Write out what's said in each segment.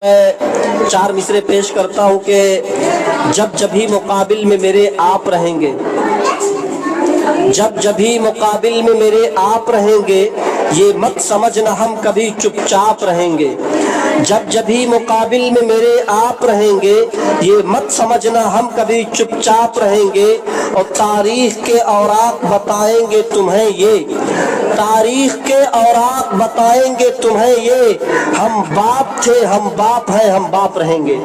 मैं चार मिसरे पेश करता हूँ कि जब जभी मुकाबिल में मेरे आप रहेंगे, जब जभी मुकाबिल में मेरे आप रहेंगे, ये मत समझना हम कभी चुपचाप रहेंगे। जब जभी मुकाबिल में मेरे आप रहेंगे, ये मत समझना हम कभी चुपचाप रहेंगे। और तारीख के औराक बताएंगे तुम्हें ये, तारीख के औराक बताएंगे तुम्हें ये, हम बाप थे हम बाप हैं हम बाप रहेंगे,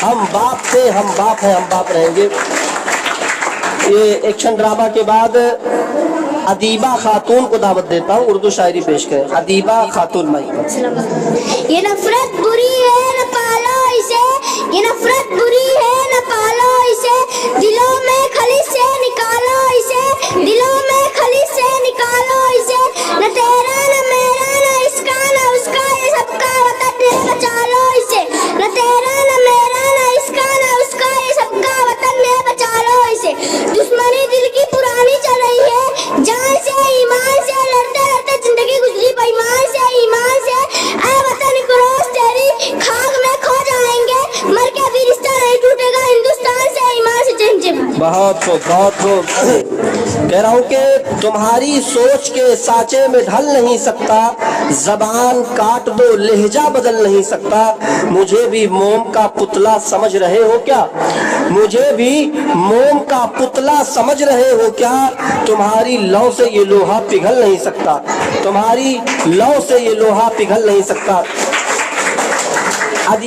हम बाप थे हम बाप हैं हम बाप रहेंगे। ये एक्शन ड्रामा के बाद अदीबा खातून को दावत देता हूँ, उर्दू शायरी पेश करें। अदीबा खातून माई। ये नफरत बुरी है न पालो इसे, ये नफरत बुरी है न पालो इसे, दिलों में खली से निकालो इसे, दिलों में खली से निकालो इसे। न तेरा न मेरा न इसका न उसका, ये सबका वतन है बचा लो इसे। न तेरा न मेरा न इसका न उसका, ये सबका वतन है बचा लो इसे। दुश्मनी दिल की पुरानी चल रही है, जान से ईमान से लड़ते लड़ते जिंदगी गुजरी बेईमान से ईमान से। ऐ वतन को रोज तेरी खाक में खो जाएंगे, मर के भी रिश्ता नहीं टूटेगा हिंदुस्तान से ईमान से। जिम जिम बहुत खूब कह रहा हूँ कि तुम्हारी सोच के साँचे में ढल नहीं सकता, जबान काट दो लहजा बदल नहीं सकता। मुझे भी मोम का पुतला समझ रहे हो क्या, मुझे भी मोम का पुतला समझ रहे हो क्या। तुम्हारी लौ से ये लोहा पिघल नहीं सकता, तुम्हारी लौ से ये लोहा पिघल नहीं सकता।